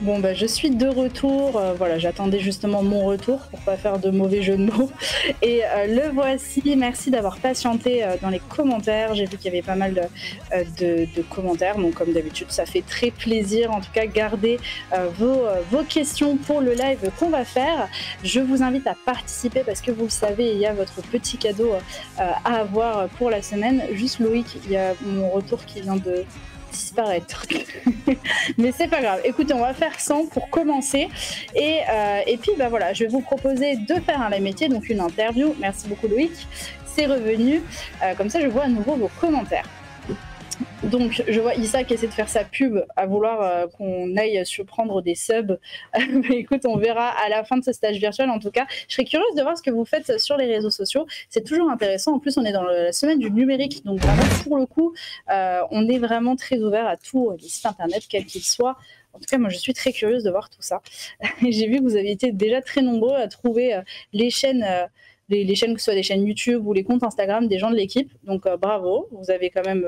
Bon, bah, je suis de retour. Voilà, j'attendais justement mon retour pour pas faire de mauvais jeu de mots. Et le voici. Merci d'avoir patienté dans les commentaires. J'ai vu qu'il y avait pas mal de commentaires. Donc, comme d'habitude, ça fait très plaisir. En tout cas, gardez vos questions pour le live qu'on va faire. Je vous invite à participer parce que vous le savez, il y a votre petit cadeau à avoir pour la semaine. Juste Loïc, il y a mon retour qui vient de disparaître. Mais c'est pas grave. Écoutez, on va faire 100 pour commencer. Et puis, bah voilà, je vais vous proposer de faire un live métier, donc une interview. Merci beaucoup, Loïc. C'est revenu. Comme ça, je vois à nouveau vos commentaires. Donc, je vois Issa qui essaie de faire sa pub à vouloir qu'on aille surprendre des subs. Mais écoute, on verra à la fin de ce stage virtuel. En tout cas, je serais curieuse de voir ce que vous faites sur les réseaux sociaux. C'est toujours intéressant. En plus, on est dans la semaine du numérique. Donc, vraiment, pour le coup, on est vraiment très ouvert à tous les sites internet, quels qu'ils soient. En tout cas, moi, je suis très curieuse de voir tout ça. J'ai vu que vous avez été déjà très nombreux à trouver les chaînes les chaînes, que ce soit des chaînes YouTube ou les comptes Instagram des gens de l'équipe. Donc bravo, vous avez quand même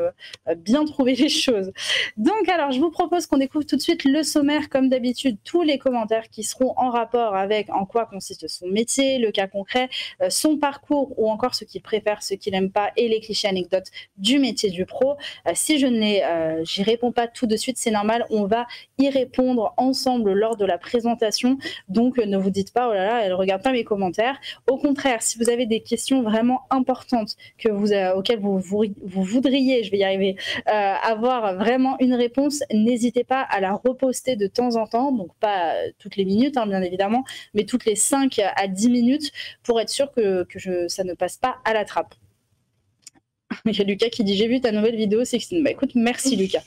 bien trouvé les choses. Donc alors, je vous propose qu'on découvre tout de suite le sommaire, comme d'habitude, tous les commentaires qui seront en rapport avec en quoi consiste son métier, le cas concret, son parcours ou encore ce qu'il préfère, ce qu'il n'aime pas et les clichés anecdotes du métier du pro. Si j'y réponds pas tout de suite, c'est normal, on va y répondre ensemble lors de la présentation. Donc ne vous dites pas, oh là là, elle regarde pas mes commentaires. Au contraire, si vous avez des questions vraiment importantes auxquelles vous voudriez, je vais y arriver, avoir vraiment une réponse, n'hésitez pas à la reposter de temps en temps, donc pas toutes les minutes, hein, bien évidemment, mais toutes les 5 à 10 minutes pour être sûr que ça ne passe pas à la trappe. Il y a Lucas qui dit « J'ai vu ta nouvelle vidéo, Sixtine ». Bah écoute, merci Lucas.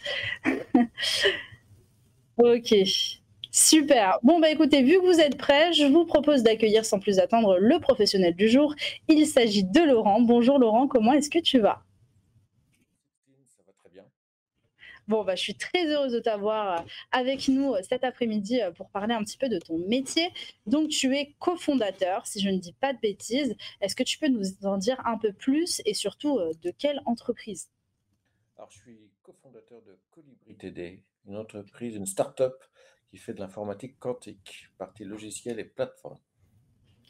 Ok. Super. Bon, bah écoutez, vu que vous êtes prêts, je vous propose d'accueillir sans plus attendre le professionnel du jour. Il s'agit de Laurent. Bonjour Laurent, comment est-ce que tu vas? Ça va très bien. Bon, bah, je suis très heureuse de t'avoir avec nous cet après-midi pour parler un petit peu de ton métier. Donc, tu es cofondateur, si je ne dis pas de bêtises. Est-ce que tu peux nous en dire un peu plus et surtout de quelle entreprise? Alors, je suis cofondateur de Colibri TD, une entreprise, une start-up qui fait de l'informatique quantique, partie logicielle et plateforme.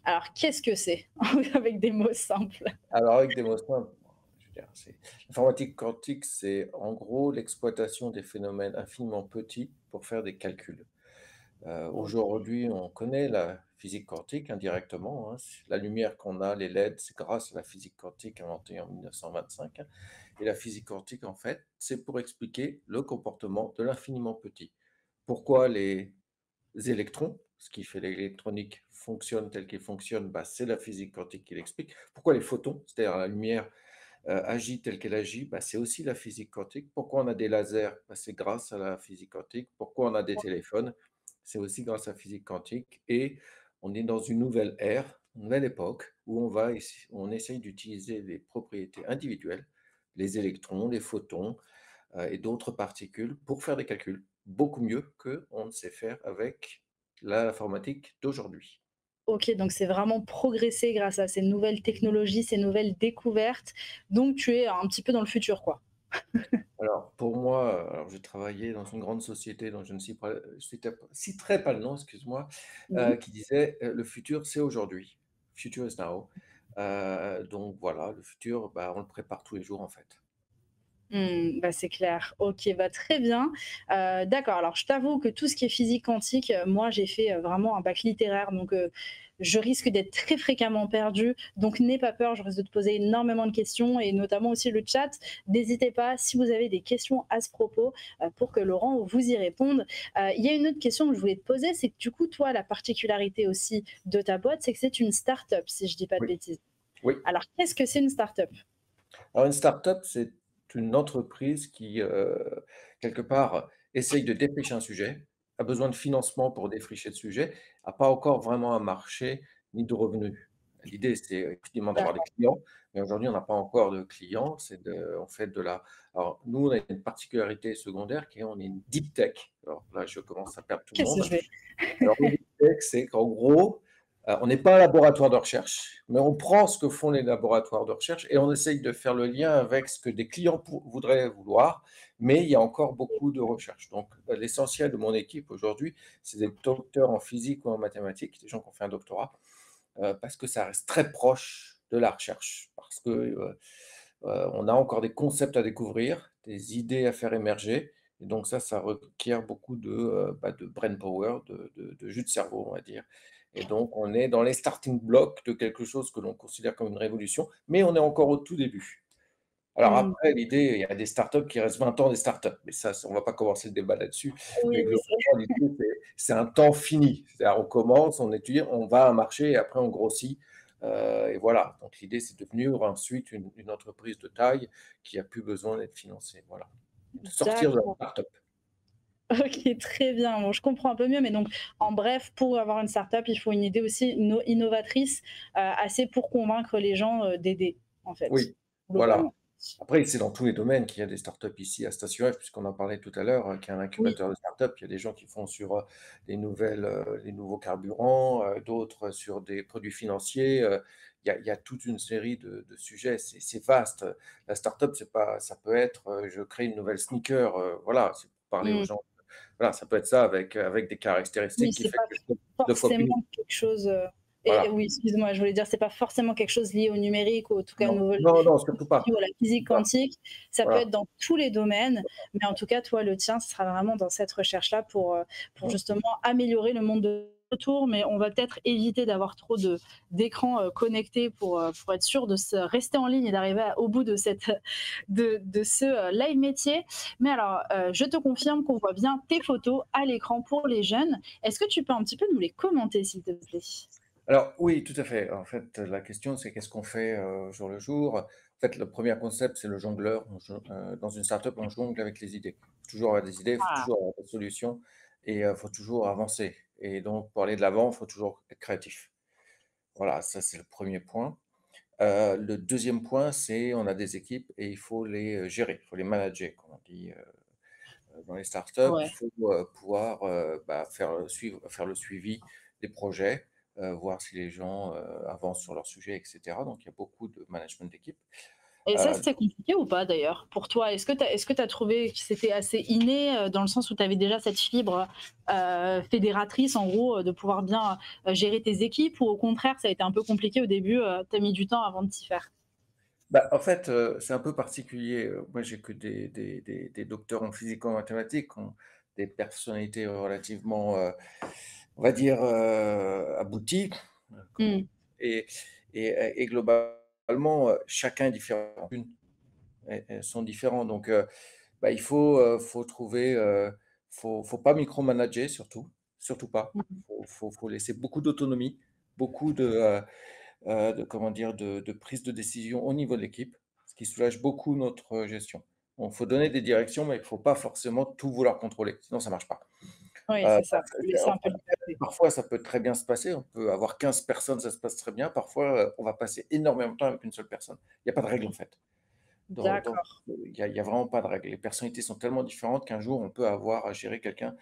Alors, qu'est-ce que c'est? Avec des mots simples. Alors, avec des mots simples, je veux dire, l'informatique quantique, c'est en gros l'exploitation des phénomènes infiniment petits pour faire des calculs. Aujourd'hui, on connaît la physique quantique indirectement, hein. La lumière qu'on a, les LED, c'est grâce à la physique quantique inventée en 1925, hein. Et la physique quantique, en fait, c'est pour expliquer le comportement de l'infiniment petit. Pourquoi les électrons, ce qui fait l'électronique, fonctionnent tel qu'ils fonctionnent, bah, c'est la physique quantique qui l'explique. Pourquoi les photons, c'est-à-dire la lumière, agit telle qu'elle agit, bah, c'est aussi la physique quantique. Pourquoi on a des lasers? Bah, c'est grâce à la physique quantique. Pourquoi on a des téléphones? C'est aussi grâce à la physique quantique. Et on est dans une nouvelle ère, une nouvelle époque, où on essaye d'utiliser les propriétés individuelles, les électrons, les photons et d'autres particules pour faire des calculs beaucoup mieux qu'on ne sait faire avec l'informatique d'aujourd'hui. Ok, donc c'est vraiment progressé grâce à ces nouvelles technologies, ces nouvelles découvertes. Donc tu es un petit peu dans le futur, quoi. Alors, pour moi, alors j'ai travaillé dans une grande société dont je ne citerai pas le nom, excuse-moi, Mhm. qui disait le futur, c'est aujourd'hui. Future is now. Donc voilà, le futur, bah, on le prépare tous les jours en fait. Bah, c'est clair. OK, bah, très bien. D'accord, alors je t'avoue que tout ce qui est physique quantique, moi j'ai fait, vraiment un bac littéraire, donc je risque d'être très fréquemment perdue. Donc n'aie pas peur, je risque de te poser énormément de questions et notamment aussi le chat. N'hésitez pas si vous avez des questions à ce propos, pour que Laurent vous y réponde. Il y a une autre question que je voulais te poser, c'est que du coup, toi, la particularité aussi de ta boîte, c'est que c'est une start-up, si je dis pas de Oui, bêtises. oui. Alors qu'est-ce que c'est une start-up? Alors une start-up, c'est une entreprise qui, quelque part, essaye de défricher un sujet, a besoin de financement pour défricher le sujet, a pas encore vraiment un marché ni de revenus. L'idée, c'est effectivement d'avoir des clients, mais aujourd'hui, on n'a pas encore de clients. On fait de la alors nous, on a une particularité secondaire qui est on est une deep tech. Alors là, je commence à perdre tout le Qu'est-ce que monde. je vais Alors, le deep tech, c'est qu'en gros, On n'est pas un laboratoire de recherche, mais on prend ce que font les laboratoires de recherche et on essaye de faire le lien avec ce que des clients voudraient vouloir, mais il y a encore beaucoup de recherche. Donc, l'essentiel de mon équipe aujourd'hui, c'est des docteurs en physique ou en mathématiques, des gens qui ont fait un doctorat, parce que ça reste très proche de la recherche, parce que on a encore des concepts à découvrir, des idées à faire émerger, et donc ça requiert beaucoup de brain power, de jus de cerveau, on va dire. Et donc on est dans les starting blocks de quelque chose que l'on considère comme une révolution, mais on est encore au tout début. Alors Mmh. après, l'idée, il y a des startups qui restent 20 ans des startups, mais ça, on va pas commencer le débat là-dessus. Oui, Mais oui, globalement, l'idée, c'est un temps fini. C'est-à-dire, on commence, on étudie, on va à un marché et après on grossit. Et voilà. Donc l'idée, c'est de devenir ensuite une entreprise de taille qui a plus besoin d'être financée. Voilà. De sortir de la d'accord. startup. OK, très bien. Bon, je comprends un peu mieux, mais donc en bref, pour avoir une start-up, il faut une idée aussi innovatrice, assez pour convaincre les gens, d'aider, en fait, Oui, voilà. globalement. Après, c'est dans tous les domaines qu'il y a des startups ici à Station F, puisqu'on en parlait tout à l'heure, qu'il y a un Oui. incubateur de startups. Il y a des gens qui font sur les nouveaux carburants, d'autres sur des produits financiers. Il y a toute une série de sujets. C'est vaste. La startup, c'est pas, ça peut être, je crée une nouvelle sneaker. Voilà, c'est pour parler aux Mmh. gens. Voilà, ça peut être ça avec des Oui, caractéristiques qui c'est fait pas que c'est 2 fois plus vite. forcément quelque chose, et Voilà. oui, excuse-moi, je voulais dire, c'est pas forcément quelque chose lié au numérique ou en tout cas Non, aux nouvelles non, non, surtout pas. technologies ou à la physique Surtout pas. quantique. Ça peut Voilà. être dans tous les domaines, mais en tout cas, toi, le tien, ce sera vraiment dans cette recherche-là pour justement améliorer le monde de autour, mais on va peut-être éviter d'avoir trop d'écrans, connectés pour être sûr de se rester en ligne et d'arriver au bout de cette de ce, live métier. Mais alors, je te confirme qu'on voit bien tes photos à l'écran pour les jeunes. Est-ce que tu peux un petit peu nous les commenter, s'il te plaît? Alors oui, tout à fait. En fait, la question, c'est qu'est-ce qu'on fait, au jour le jour? En fait, le premier concept, c'est le jongleur. Dans une startup, on jongle avec les idées. Il faut toujours avoir des idées, il faut Ah, toujours avoir des solutions et il faut toujours avancer et donc pour aller de l'avant, il faut toujours être créatif. Voilà, ça, c'est le premier point. Le deuxième point, c'est on a des équipes et il faut les, gérer, il faut les manager, comme on dit, dans les startups. Il ouais. faut, pouvoir, faire le suivi des projets, voir si les gens, avancent sur leur sujet et cetera. Donc il y a beaucoup de management d'équipe. Et ça, Heu, c'était compliqué ou pas d'ailleurs pour toi? Est-ce que tu as trouvé que c'était assez inné, dans le sens où tu avais déjà cette fibre, fédératrice en gros, de pouvoir bien, gérer tes équipes, ou au contraire ça a été un peu compliqué au début, tu as mis du temps avant de t'y faire? En fait, c'est un peu particulier, moi j'ai que des docteurs en physico-mathématiques, qui ont des personnalités relativement, on va dire, abouties, comme on Mmh. et et globalement, chacun est différent. Elles sont différents donc il faut trouver, faut pas micromanager surtout, surtout pas. Mmh. Faut laisser beaucoup d'autonomie, beaucoup de comment dire? De prise de décision au niveau de l'équipe, ce qui soulage beaucoup notre gestion. Bon, faut donner des directions, mais il faut pas forcément tout vouloir contrôler, sinon ça marche pas. Oui, c'est ça, Parce faut que laisser en un peu de liberté. parfois ça peut très bien se passer, on peut avoir 15 personnes, ça se passe très bien. Parfois, on va passer énormément de temps avec une seule personne. Il y a pas de règle en fait. Donc, D'accord. il y a vraiment pas de règle. Les personnalités sont tellement différentes qu'un jour on peut avoir à gérer quelqu'un,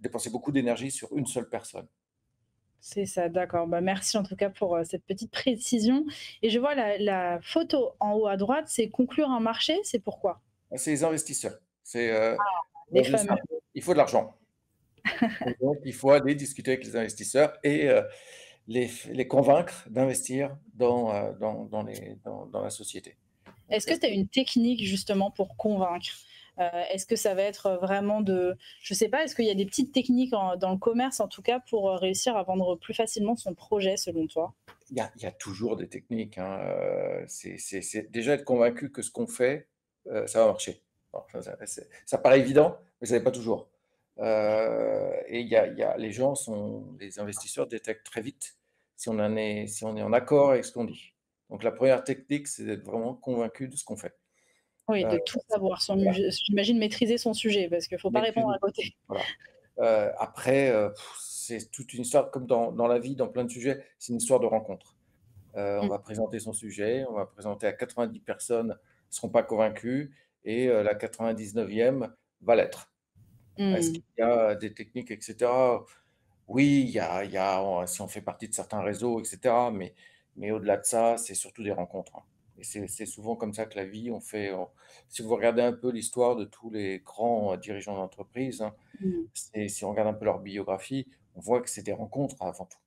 dépenser beaucoup d'énergie sur une seule personne. C'est ça, d'accord. Bah, merci en tout cas pour, cette petite précision, et je vois la photo en haut à droite, c'est conclure un marché, c'est pourquoi? C'est les investisseurs. C'est, Les dans une fameux. startup, il faut de l'argent. Et donc il faut aller discuter avec les investisseurs et les convaincre d'investir dans la société. Donc Est-ce ça, que tu as c'est une technique justement pour convaincre? Est-ce que ça va être vraiment de, je sais pas, est-ce qu'il y a des petites techniques dans le commerce en tout cas pour, réussir à vendre plus facilement son projet selon toi? il y a toujours des techniques, hein, c'est déjà être convaincu que ce qu'on fait, ça va marcher. Bon, ça paraît évident, mais ça l'est pas toujours. Et les investisseurs détectent très vite si on est en accord avec ce qu'on dit. Donc la première technique, c'est d'être vraiment convaincu de ce qu'on fait. Oui, Heu, de tout savoir, voilà, j'imagine maîtriser son sujet parce qu'il faut pas répondre maîtriser à côté. voilà. Après, c'est toute une histoire comme dans la vie, dans plein de sujets, c'est une histoire de rencontre. On Mmh. va présenter son sujet, on va présenter à 90 personnes, ne seront pas convaincues et la 99e va l'être. Est-ce Mmh. qu'il y a des techniques et cetera? Oui, si on fait partie de certains réseaux et cetera, mais au-delà de ça, c'est surtout des rencontres, hein, et c'est souvent comme ça que la vie, si vous regardez un peu l'histoire de tous les grands, dirigeants d'entreprise, hein, Mmh. si on regarde un peu leur biographie, on voit que c'est des rencontres avant tout.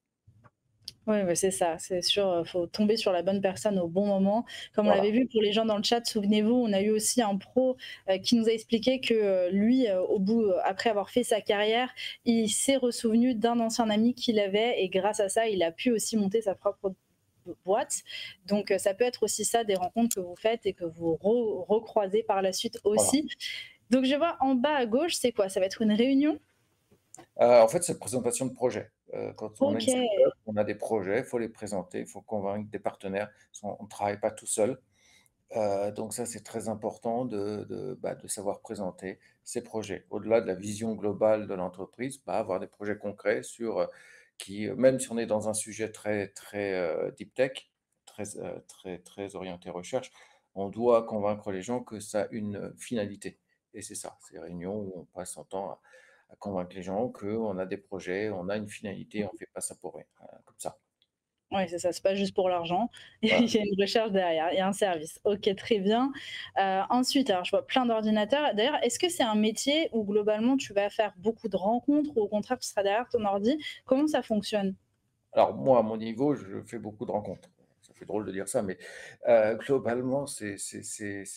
Ouais, ouais, c'est ça, c'est sûr, faut tomber sur la bonne personne au bon moment. Comme on l'avait Voilà. vu pour les gens dans le chat, souvenez-vous, on a eu aussi un pro, qui nous a expliqué que, lui, au bout, après avoir fait sa carrière, il s'est ressouvenu d'un ancien ami qu'il avait et grâce à ça, il a pu aussi monter sa propre boîte. Donc, ça peut être aussi ça, des rencontres que vous faites et que vous recroisez par la suite Voilà. aussi. Donc je vois en bas à gauche, c'est quoi? Ça va être une réunion? En fait, c'est une présentation de projet. Quand on a une OK. startup, on a des projets, il faut les présenter, il faut convaincre des partenaires, parce qu'on ne travaille pas tout seul. Donc ça, c'est très important de savoir présenter ses projets. Au-delà de la vision globale de l'entreprise, avoir des projets concrets même si on est dans un sujet très, très, deep tech, très orienté recherche, on doit convaincre les gens que ça a une finalité, et c'est ça, ces réunions où on passe son temps à convaincre les gens qu'on a des projets, on a une finalité, on ne fait pas ça pour rien, comme ça. Ouais, c'est ça, c'est pas juste pour l'argent. Il Voilà. y a une recherche derrière, il y a un service. OK, très bien. Ensuite, alors je vois plein d'ordinateurs. D'ailleurs, est-ce que c'est un métier où globalement tu vas faire beaucoup de rencontres ou au contraire tu seras derrière ton ordi? Comment ça fonctionne? Alors moi, à mon niveau, je fais beaucoup de rencontres. Ça fait drôle de dire ça, mais globalement, c'est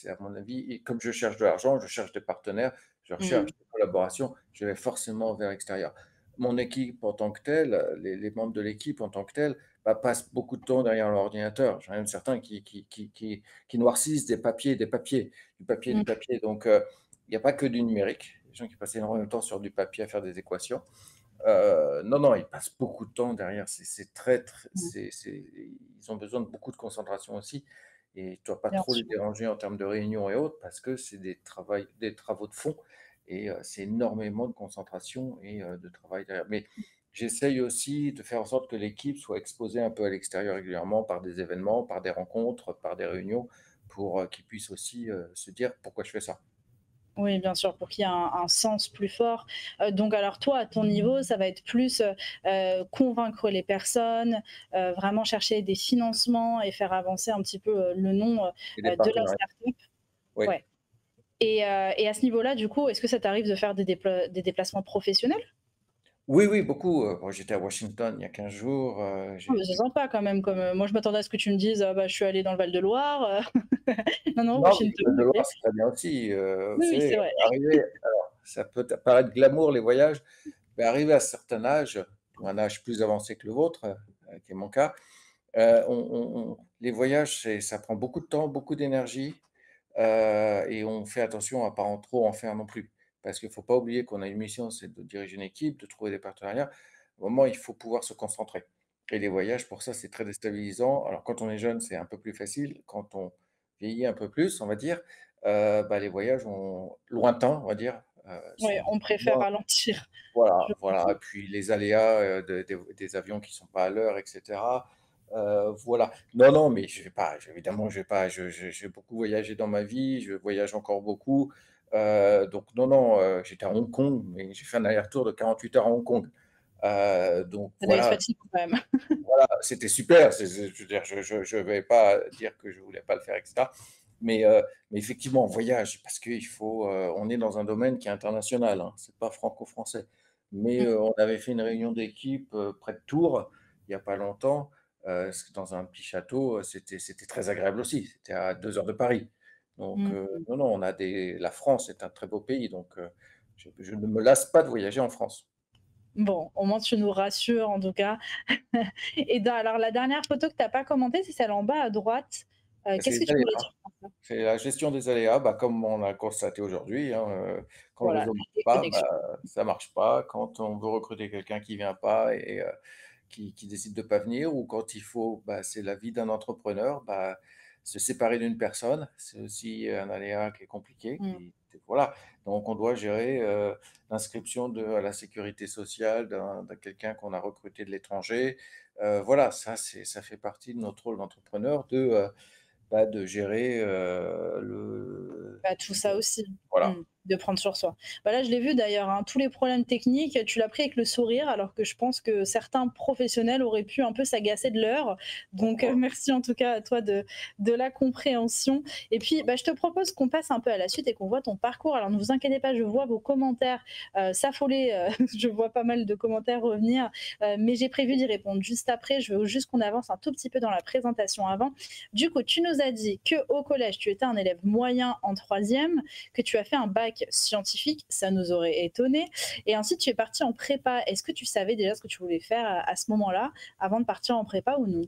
à mon avis, et comme je cherche de l'argent, je cherche des partenaires, je recherche Mmh. des collaborations, je vais forcément vers l'extérieur. Mon équipe en tant que telle, les membres de l'équipe en tant que telle, passent beaucoup de temps derrière l'ordinateur. J'en ai même certains qui noircissent du papier, du Mmh. papier. Donc il n'y a pas que du numérique. Les gens qui passent énormément de temps sur du papier à faire des équations. Non, non, ils passent beaucoup de temps derrière. C'est très, très Mmh. ils ont besoin de beaucoup de concentration aussi, et tu dois pas Bien trop les sûr. déranger en termes de réunions et autres parce que c'est des travaux de fond, et c'est énormément de concentration et de travail derrière. Mais j'essaye aussi de faire en sorte que l'équipe soit exposée un peu à l'extérieur régulièrement par des événements, par des rencontres, par des réunions pour, qu'ils puissent aussi, se dire: «Pourquoi je fais ça?» Oui, bien sûr, pour qu'il y ait un sens plus fort. Donc alors toi, à ton niveau, ça va être plus, convaincre les personnes, vraiment chercher des financements et faire avancer un petit peu, le nom, Et des de la partenariats. startup? Oui. Ouais. Et à ce niveau-là, du coup, est-ce que ça t'arrive de faire des déplacements professionnels? Oui, oui, beaucoup, bon, j'étais à Washington il y a 15 jours, Ah bah, c'est sympa quand même comme, moi je m'attendais à ce que tu me dises: «Ah bah, je suis allée dans le Val-de-Loire», Non, non, non, mais Washington, le OK. Val-de-Loire, c'est très bien aussi, vous Oui, oui, savez, c'est vrai. arriver alors ça peut paraître glamour les voyages, mais arrivé à un certain âge, ou un âge plus avancé que le vôtre, qui est mon cas, les voyages, ça prend beaucoup de temps, beaucoup d'énergie, et on fait attention à pas trop en faire non plus. Parce qu'il faut pas oublier qu'on a une mission, c'est de diriger une équipe, de trouver des partenariats. Au moment, il faut pouvoir se concentrer, et les voyages, pour ça, c'est très déstabilisant. Alors quand on est jeune, c'est un peu plus facile. Quand on vieillit un peu plus, on va dire, les voyages lointains, on va dire, Oui, sont on préfère moins. ralentir. Voilà, Je voilà, et comprends. puis les aléas, des avions qui sont pas à l'heure et cetera, voilà. Non, non, mais je vais pas j'ai beaucoup voyagé dans ma vie, je voyage encore beaucoup, donc non, non, j'étais à Hong Kong, mais j'ai fait un aller-retour de 48 heures à Hong Kong, donc Ça doit être voilà, fatigant quand même. voilà, c'était super, je veux dire, je vais pas dire que je voulais pas le faire et cetera, mais effectivement, on voyage parce qu'il faut, on est dans un domaine qui est international, hein, c'est pas franco-français. Mais, Mmh. on avait fait une réunion d'équipe, près de Tours, il y a pas longtemps, c dans un petit château, c'était très agréable aussi, c'était à 2 heures de Paris. Donc, Mmh. non, non, la France est un très beau pays, donc, je ne me lasse pas de voyager en France. Bon, au moins tu nous rassures en tout cas. Et alors la dernière photo que tu as pas commentée, c'est celle en bas à droite. C'est Qu'est-ce les que tu voulais aléas. dire par ça? C'est la gestion des aléas, comme on a constaté aujourd'hui, hein, quand le Voilà, réseau la marche pas, déconnexion. ça marche pas. Quand on veut recruter quelqu'un qui vient pas et qui décide de pas venir, ou quand il faut, c'est la vie d'un entrepreneur, se séparer d'une personne, c'est aussi un aléa qui est compliqué, Mmh. voilà. Donc on doit gérer, l'inscription à la sécurité sociale d'un quelqu'un qu'on a recruté de l'étranger. Voilà, ça fait partie de notre rôle d'entrepreneur de gérer, le Bah, tout ça aussi. voilà. Mmh. De prendre sur soi. Bah, là, je l'ai vu d'ailleurs, hein, tous les problèmes techniques, tu l'as pris avec le sourire, alors que je pense que certains professionnels auraient pu un peu s'agacer de l'heure. Donc, merci en tout cas à toi de la compréhension. Et puis, bah, je te propose qu'on passe un peu à la suite et qu'on voit ton parcours. Alors, ne vous inquiétez pas, je vois vos commentaires s'affoler. Je vois pas mal de commentaires revenir, mais j'ai prévu d'y répondre juste après. Je veux juste qu'on avance un tout petit peu dans la présentation avant. Du coup, tu nous as dit que au collège, tu étais un élève moyen en troisième, que tu as fait un bac scientifique, ça nous aurait étonné. Et ensuite, tu es parti en prépa. Est-ce que tu savais déjà ce que tu voulais faire à ce moment-là, avant de partir en prépa ou non?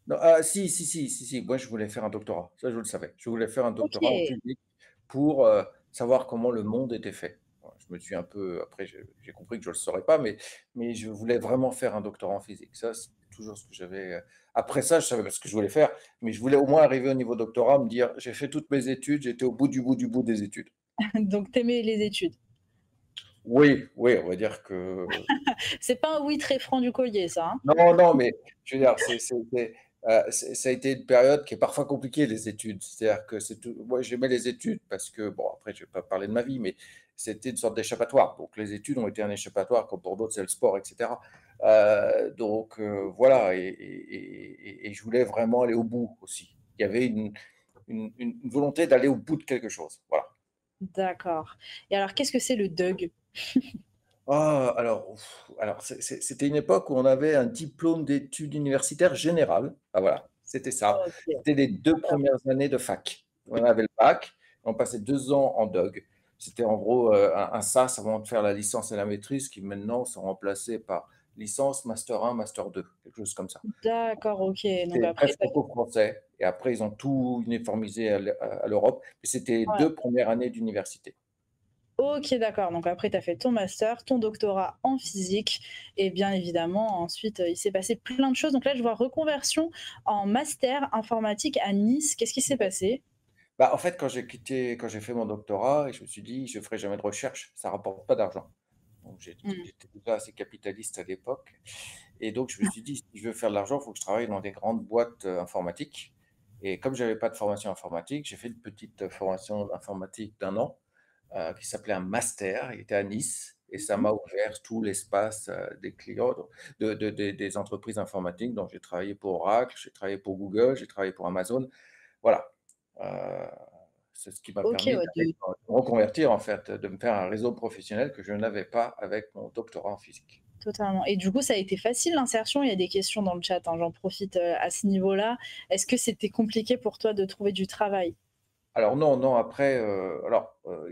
Non, si, si, si, si, si, moi je voulais faire un doctorat, ça je le savais. Je voulais faire un Ok, doctorat en physique pour, savoir comment le monde était fait. Voilà, je me suis un peu après j'ai compris que je ne le saurais pas, mais je voulais vraiment faire un doctorat en physique. Ça, c'est toujours ce que j'avais, après ça, je savais pas ce que je voulais faire, mais je voulais au moins arriver au niveau doctorat, me dire: «J'ai fait toutes mes études, j'étais au bout du bout du bout des études». donc t'aimais les études. Oui, oui, on va dire que C'est pas un oui très franc du collier, ça, hein. non, non, mais je veux dire, ça a été une période qui est parfois compliquée, les études. C'est-à-dire que c'est tout moi, j'aimais les études parce que bon, après, je vais pas parler de ma vie, mais c'était une sorte d'échappatoire. Donc les études ont été un échappatoire, comme pour d'autres, c'est le sport, et cetera. Voilà et je voulais vraiment aller au bout aussi. Il y avait une volonté d'aller au bout de quelque chose, voilà. D'accord. Et alors, qu'est-ce que c'est le DUG? Ah, alors, alors c'était une époque où on avait un diplôme d'études universitaires générales. Ah voilà, c'était ça. Ok, C'était les 2 d'accord. premières années de fac. On avait le bac, on passait 2 ans en DUG. C'était en gros, un SAS avant de faire la licence et la maîtrise qui maintenant sont remplacés par licence, master 1, master 2, quelque chose comme ça. D'accord, ok. Donc C'était très après, franco-français et après ils ont tout uniformisé à l'Europe, mais c'était les ouais. 2 premières années d'université. Ok, d'accord. Donc après, tu as fait ton master, ton doctorat en physique. Et bien évidemment, ensuite, il s'est passé plein de choses. Donc là, je vois reconversion en master informatique à Nice. Qu'est-ce qui s'est passé? Bah, en fait, quand j'ai fait mon doctorat et je me suis dit: «Je ferai jamais de recherche, ça rapporte pas d'argent». Donc Hmm. j'étais déjà assez capitaliste à l'époque et donc je me suis dit: «Si je veux faire de l'argent, il faut que je travaille dans des grandes boîtes, informatiques» et comme j'avais pas de formation informatique, j'ai fait une petite formation informatique d'un an, qui s'appelait un master. Il était à Nice et ça m'a ouvert tout l'espace, des clients, des entreprises informatiques. Donc j'ai travaillé pour Oracle, j'ai travaillé pour Google, j'ai travaillé pour Amazon. Voilà, heu, c'est ce qui m'a Ok, permis ouais, d'aller me reconvertir en fait, de me faire un réseau professionnel que je n'avais pas avec mon doctorat en physique. totalement. Et du coup, ça a été facile l'insertion? Il y a des questions dans le chat, hein, j'en profite à ce niveau-là. Est-ce que c'était compliqué pour toi de trouver du travail? Alors non, non, après,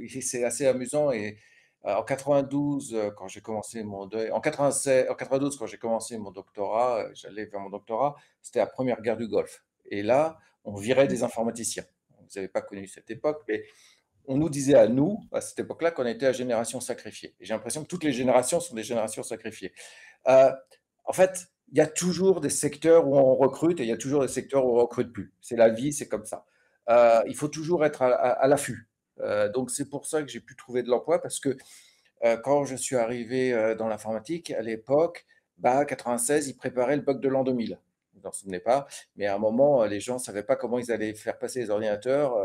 ici c'est assez amusant et en 92, quand j'ai commencé mon deuil en 96 en 92 quand j'ai commencé mon doctorat, j'allais vers mon doctorat, c'était la première guerre du Golfe et là, on virait des informaticiens. Vous n'avez pas connu cette époque, mais on nous disait à nous, à cette époque-là, qu'on était la génération sacrifiée et j'ai l'impression que toutes les générations sont des générations sacrifiées. Heu, En fait, il y a toujours des secteurs où on recrute et il y a toujours des secteurs où on recrute plus. C'est la vie, c'est comme ça. Il faut toujours être à l'affût. Donc c'est pour ça que j'ai pu trouver de l'emploi parce que, quand je suis arrivé, dans l'informatique à l'époque, bah, 96, ils préparaient le bug de l'an 2000. Vous vous en souvenez pas, mais à un moment, les gens ne savaient pas comment ils allaient faire passer les ordinateurs,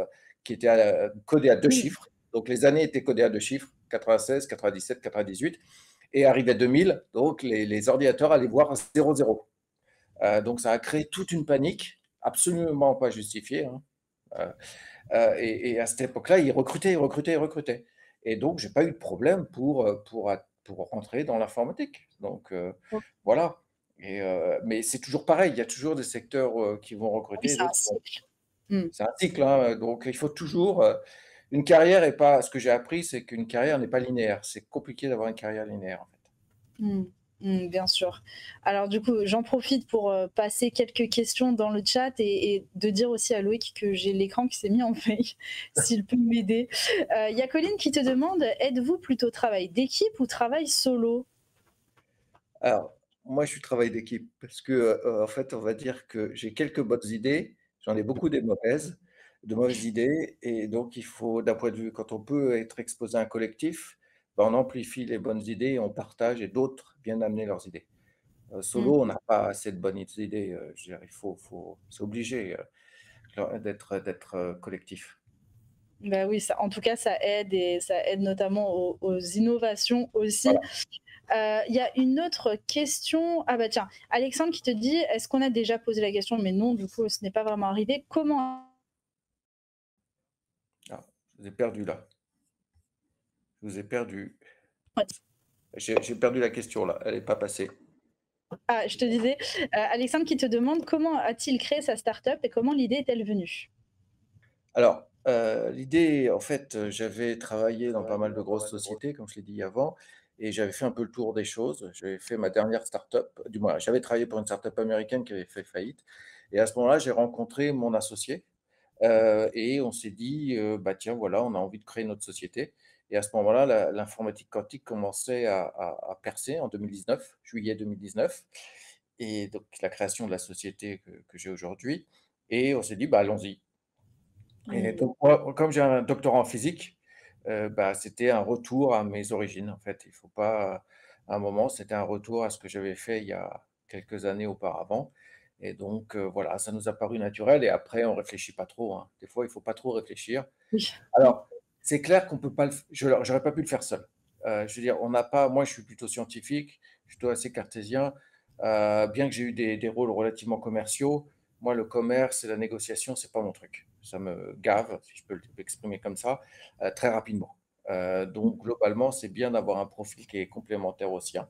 qui étaient codés à 2 Oui. chiffres. Donc les années étaient codées à 2 chiffres, 96, 97, 98 et arrivé 2000, donc les ordinateurs allaient voir 00. Donc ça a créé toute une panique, absolument pas justifiée, hein. Heu et à cette époque-là, ils recrutaient, ils recrutaient, ils recrutaient et donc j'ai pas eu de problème pour rentrer dans l'informatique. Donc voilà mais c'est toujours pareil, il y a toujours des secteurs, qui vont Oui, recruter et c'est un d'autres qui vont cycle. Mmh. c'est un cycle, hein, donc il faut toujours, une carrière est pas ce que j'ai appris, c'est qu'une carrière n'est pas linéaire. C'est compliqué d'avoir une carrière linéaire, en fait. Mmh. Mmh, bien sûr. Alors du coup, j'en profite pour, passer quelques questions dans le chat et de dire aussi à Loïc que j'ai l'écran qui s'est mis en veille, s'il peut m'aider. Il y a Colline qui te demande: «Êtes-vous plutôt travail d'équipe ou travail solo?» Alors, moi, je suis travail d'équipe parce que, en fait, on va dire que j'ai quelques bonnes idées, j'en ai beaucoup de mauvaises idées et donc il faut d'un point de vue quand on peut être exposé à un collectif, bah, on amplifie les bonnes idées et on partage et d'autres viennent amener leurs idées. Mmh. Solo, on n'a pas assez de bonnes idées, je veux dire, il faut c'est obligé, d'être collectif. Bah oui, ça, en tout cas, ça aide et ça aide notamment aux innovations aussi. Voilà. Il y a une autre question. Ah bah tiens, Alexandre qui te dit: «Est-ce qu'on a déjà posé la question?» Mais non, du coup, ce n'est pas vraiment arrivé. Comment Ah, je vous ai perdu là. Je vous ai perdu. J'ai perdu la question là, elle est pas passée. ah, je te disais, Alexandre qui te demande: «Comment a-t-il créé sa start-up et comment l'idée est-elle venue?» Alors, l'idée, en fait, j'avais travaillé dans pas mal de grosses sociétés, comme je l'ai dit avant, et j'avais fait un peu le tour des choses. J'avais fait ma dernière start-up, du moins, j'avais travaillé pour une start-up américaine qui avait fait faillite, et à ce moment-là, j'ai rencontré mon associé, et on s'est dit, «Bah, tiens, voilà, on a envie de créer notre société», et à ce moment-là, l'informatique quantique commençait à percer en 2019, juillet 2019, et donc la création de la société que j'ai aujourd'hui, et on s'est dit: «Bah, allons-y». Et Mmh. donc moi, comme j'ai un doctorat en physique, bah, c'était un retour à mes origines, en fait. Il faut pas à un moment, c'était un retour à ce que j'avais fait il y a quelques années auparavant, et donc voilà, ça nous a paru naturel, et après on réfléchit pas trop, hein. Des fois, il faut pas trop réfléchir. Oui. Alors, c'est clair qu'on peut pas le f j'aurais pas pu le faire seul. Je veux dire, on n'a pas moi, je suis plutôt scientifique, je suis plutôt assez cartésien, bien que j'ai eu des rôles relativement commerciaux, moi, le commerce et la négociation, c'est pas mon truc. Ça me gave, si je peux l'exprimer comme ça, très rapidement. Donc globalement, c'est bien d'avoir un profil qui est complémentaire au sien,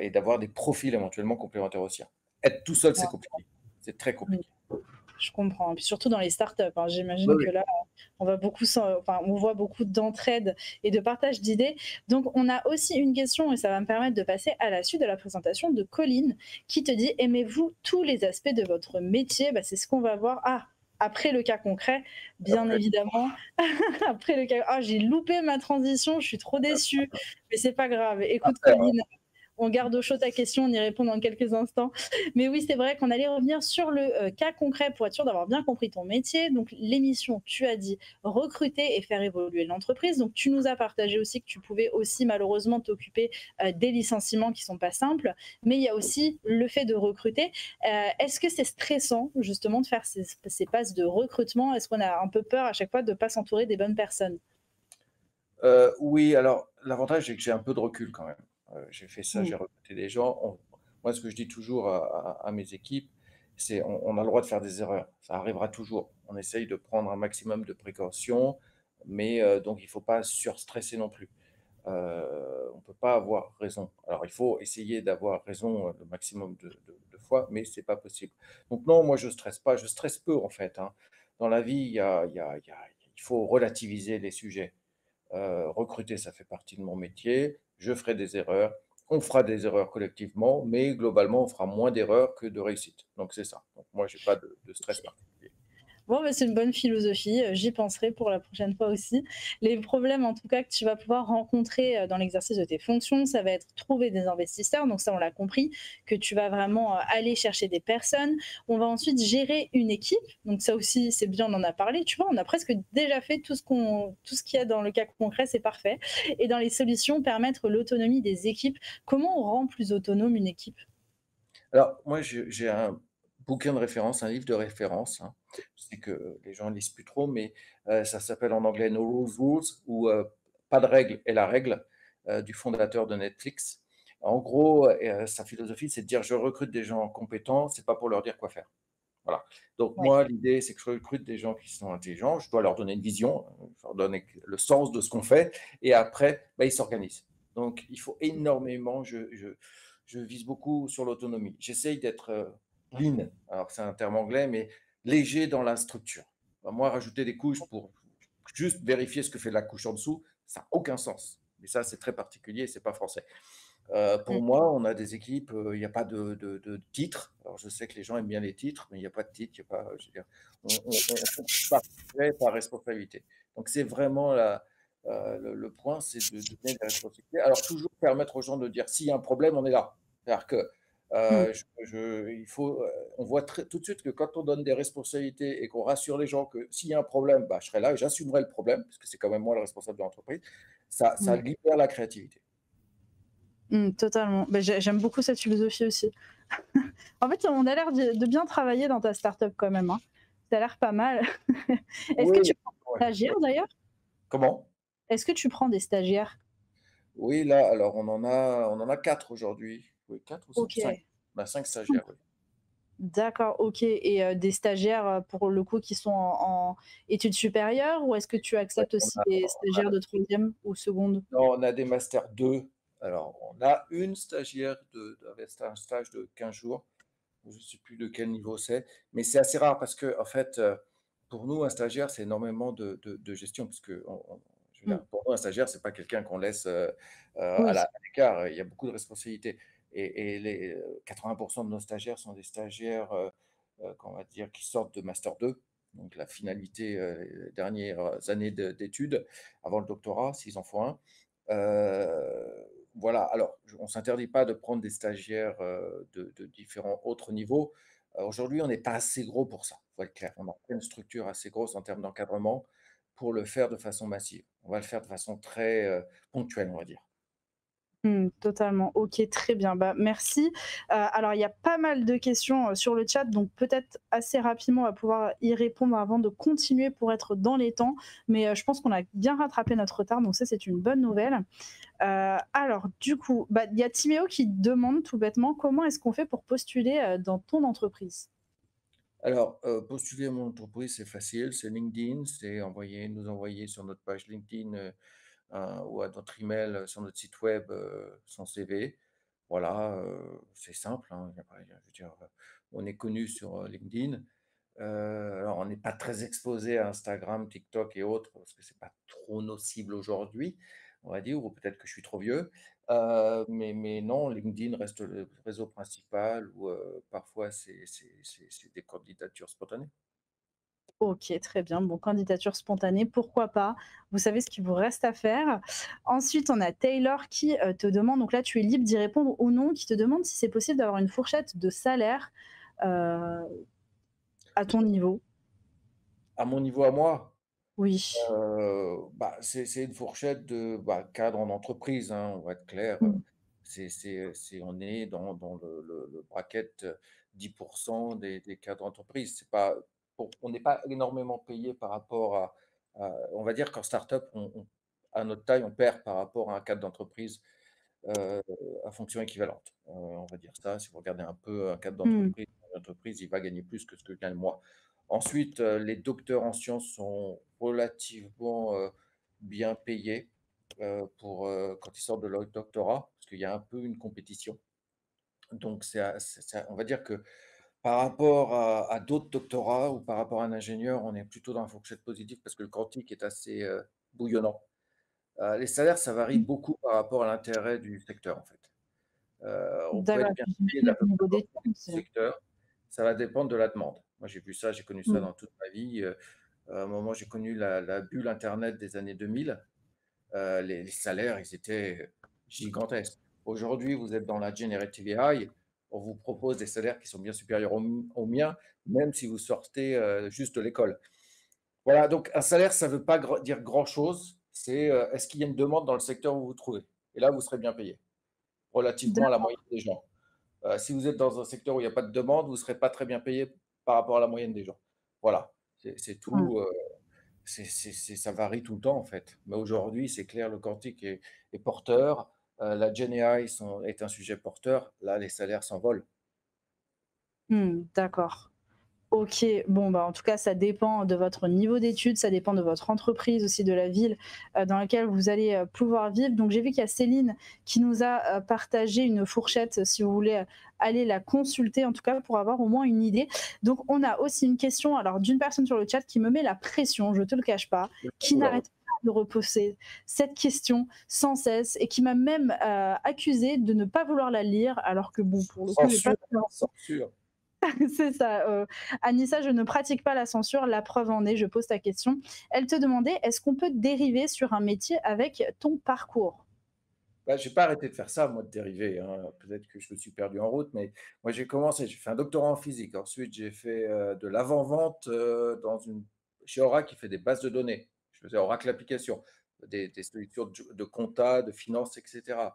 et d'avoir des profils éventuellement complémentaires au sien. Être tout seul, c'est compliqué. C'est très Mmh. compliqué. Je comprends. Et puis surtout dans les startups, hein, Oui, j'imagine oui. que là, on va beaucoup enfin, on voit beaucoup d'entraide et de partage d'idées. Donc, on a aussi une question et ça va me permettre de passer à la suite de la présentation de Colline qui te dit: «Aimez-vous tous les aspects de votre métier?» Bah, c'est ce qu'on va voir. Ah, après le cas concret, bien Après, évidemment. Après le cas, ah, j'ai loupé ma transition, je suis trop déçue, mais c'est pas grave. Écoute, après, Colline, on garde au chaud ta question, on y répond dans quelques instants. Mais oui, c'est vrai qu'on allait revenir sur le cas concret pour être sûr d'avoir bien compris ton métier. Donc, l'émission, tu as dit recruter et faire évoluer l'entreprise. Donc, tu nous as partagé aussi que tu pouvais aussi malheureusement t'occuper des licenciements qui sont pas simples. Mais il y a aussi le fait de recruter. Est-ce que c'est stressant justement de faire ces passes de recrutement? Est-ce qu'on a un peu peur à chaque fois de ne pas s'entourer des bonnes personnes? Oui, alors l'avantage, c'est que j'ai un peu de recul quand même. J'ai fait ça, Mm. j'ai recruté des gens. Moi, ce que je dis toujours à mes équipes, c'est on a le droit de faire des erreurs. Ça arrivera toujours. On essaye de prendre un maximum de précautions, mais donc il ne faut pas surstresser non plus. On ne peut pas avoir raison. Alors il faut essayer d'avoir raison, le maximum de fois, mais c'est pas possible. Donc non, moi je stresse pas, je stresse peu en fait, hein. Dans la vie, il faut relativiser les sujets. Recruter, ça fait partie de mon métier. Je ferai des erreurs. On fera des erreurs collectivement, mais globalement, on fera moins d'erreurs que de réussites. Donc c'est ça. Donc moi, j'ai pas de stress particulier. Bon, bah, c'est une bonne philosophie, j'y penserai pour la prochaine fois aussi. Les problèmes, en tout cas, que tu vas pouvoir rencontrer, dans l'exercice de tes fonctions, ça va être trouver des investisseurs, donc ça, on l'a compris, que tu vas vraiment, aller chercher des personnes. On va ensuite gérer une équipe, donc ça aussi, c'est bien, on en a parlé, tu vois? On a presque déjà fait tout ce qu'il y a dans le cas concret, c'est parfait et dans les solutions, permettre l'autonomie des équipes. Comment on rend plus autonome une équipe? Alors moi, j'ai un bouquin de référence, un livre de référence, hein. Je sais que les gens ne lisent plus trop, mais ça s'appelle en anglais No Rules Rules, ou Pas de règle est la règle, du fondateur de Netflix. En gros, sa philosophie, c'est de dire: «Je recrute des gens compétents, c'est pas pour leur dire quoi faire». Voilà. Donc Ouais. moi, l'idée, c'est que je recrute des gens qui sont intelligents, je dois leur donner une vision, je leur donner le sens de ce qu'on fait, et après, bah, ils s'organisent. Donc il faut énormément, je vise beaucoup sur l'autonomie. J'essaye d'être, lean, alors c'est un terme anglais, mais léger dans la structure. Bah, moi, rajouter des couches pour juste vérifier ce que fait la couche en dessous, ça n'a aucun sens. Mais ça, c'est très particulier, c'est pas français. Mmh. Pour moi, on a des équipes, il y a pas de titre. Alors je sais que les gens aiment bien les titres, mais il y a pas de titre, il y a pas, je veux dire, on fonctionne par projet, par responsabilité. Donc c'est vraiment le point, c'est de donner des responsabilités. Alors toujours permettre aux gens de dire: «S'il y a un problème, on est là». C'est-à-dire que, Mmh. il faut, on voit tout de suite que quand on donne des responsabilités et qu'on rassure les gens que s'il y a un problème, bah, je serai là et j'assumerai le problème, parce que c'est quand même moi le responsable de l'entreprise, ça Mmh. libère la créativité. Mmh, totalement. Bah, j'aime beaucoup cette philosophie aussi. En fait, on a l'air de bien travailler dans ta startup quand même, hein. Ça a l'air pas mal. Est-ce que tu Oui. Ouais. stagiaires d'ailleurs? Comment? Est-ce que tu prends des stagiaires? Oui, là, alors on en a 4 aujourd'hui. Oui, 4 ou OK. 5. On a 5 5. stagiaires, oui. D'accord, OK et des stagiaires, pour le coup qui sont en études supérieures ou est-ce que tu Ouais, acceptes aussi des stagiaires de troisième ou seconde? non, on a des masters 2. Alors, on a une stagiaire avec un stage de 15 jours. Je ne sais plus de quel niveau c'est, mais c'est assez rare parce que en fait, pour nous, un stagiaire, c'est énormément de gestion parce je veux Mmh. dire, pour nous, un stagiaire, c'est pas quelqu'un qu'on laisse, Oui. à l'écart. Il y a beaucoup de responsabilités et les, 80 de nos stagiaires sont des stagiaires, qu'on va dire, qui sortent de master 2, donc la finalité, les dernières années d'études avant le doctorat, s'ils en font un. Voilà, alors on ne s'interdit pas de prendre des stagiaires, de différents autres niveaux. Aujourd'hui, on n'est pas assez gros pour ça, il faut être clair. On n'a pas une structure assez grosse en termes d'encadrement pour le faire de façon massive. On va le faire de façon très, ponctuelle, on va dire. Mmh, totalement. OK, très bien. Bah, merci. Alors il y a pas mal de questions, sur le chat, donc peut-être assez rapidement, on va pouvoir y répondre avant de continuer pour être dans les temps. Mais, je pense qu'on a bien rattrapé notre retard, donc ça, c'est une bonne nouvelle. Alors du coup, bah, il y a Timéo qui demande tout bêtement: «Comment est-ce qu'on fait pour postuler, dans ton entreprise?» Alors, postuler à mon entreprise, c'est facile, c'est LinkedIn, c'est nous envoyer sur notre page LinkedIn, ou à notre email, sur notre site web, son CV. Voilà, c'est simple, hein, il y a pas je veux dire, on est connu sur, LinkedIn. Alors on n'est pas très exposé à Instagram, TikTok et autres parce que c'est pas trop nos cibles aujourd'hui, on va dire, ou peut-être que je suis trop vieux. Mais non, LinkedIn reste le réseau principal ou, parfois c'est des candidatures spontanées. OK, très bien. Bon, candidature spontanée, pourquoi pas? Vous savez ce qu'il vous reste à faire. Ensuite, on a Taylor qui, te demande donc là, tu es libre d'y répondre ou non, qui te demande si c'est possible d'avoir une fourchette de salaire, heu, à ton niveau? À mon niveau à moi, Oui. bah, c'est une fourchette de, bah, cadre en entreprise, hein, on va être clair, Mmh. on est dans le bracket, 10 des cadres d'entreprise. C'est pas on n'est pas énormément payé par rapport on va dire qu'en start-up, à notre taille, on perd par rapport à un cadre d'entreprise, heu, à fonction équivalente. On va dire ça, si vous regardez un peu un cadre Mmh. d'entreprise, il va gagner plus que ce que gagne moi. Ensuite, les docteurs en sciences sont relativement, bien payés, quand ils sortent de leur doctorat, parce qu'il y a un peu une compétition. Donc on va dire que par rapport à d'autres doctorats ou par rapport à un ingénieur, on est plutôt dans la fourchette positive parce que le quantique est assez, bouillonnant. Les salaires, ça varie Mmh. beaucoup par rapport à l'intérêt du secteur, en fait. On peut D'accord, être et bien puis payé d'à j'imagine peu le près niveau n'importe d'études quel aussi, hein? secteur, ça va dépendre de la demande. Moi, j'ai vu ça, j'ai connu ça Mmh. dans toute ma vie, à un moment, j'ai connu la bulle internet des années 2000. Les salaires, ils étaient gigantesques. Aujourd'hui, vous êtes dans la generative AI, on vous propose des salaires qui sont bien supérieurs aux miens, même si vous sortez, juste de l'école. Voilà, donc un salaire, ça ne veut pas dire grand-chose, c'est, est-ce qu'il y a une demande dans le secteur où vous vous trouvez? Et là, vous serez bien payé, relativement à la D'accord. moyenne des gens. Si vous êtes dans un secteur où il y a pas de demande, vous ne serez pas très bien payé par rapport à la moyenne des gens. Voilà, c'est Mmh. tout, ça varie tout le temps, en fait. Mais aujourd'hui, c'est clair, le quantique est porteur, la Gen AI est un sujet porteur. Là, les salaires s'envolent. Mmh, d'accord. OK, bon, bah, en tout cas, ça dépend de votre niveau d'études, ça dépend de votre entreprise aussi, de la ville, dans laquelle vous allez, pouvoir vivre. Donc j'ai vu qu'il y a Céline qui nous a, partagé une fourchette, si vous voulez, aller la consulter, en tout cas, pour avoir au moins une idée. Donc on a aussi une question, alors d'une personne sur le chat qui me met la pression, je te le cache pas, qui Ouh là, n'arrête pas de reposer cette question sans cesse et qui m'a même, accusée de ne pas vouloir la lire alors que bon, pour le coup, j'ai pas censure, censure. c'est ça, Anissa, je ne pratique pas la censure, la preuve en est, je pose ta question. Elle te demandait: «Est-ce qu'on peut dériver sur un métier avec ton parcours?» Bah, j'ai pas arrêté de faire ça, moi, de dériver, hein. Peut-être que je me suis perdu en route, mais moi, j'ai fait un doctorat en physique. Ensuite, j'ai fait, de l'avant-vente, chez Oracle qui fait des bases de données. Je faisais Oracle Applications, des solutions de compta, de finance et cetera.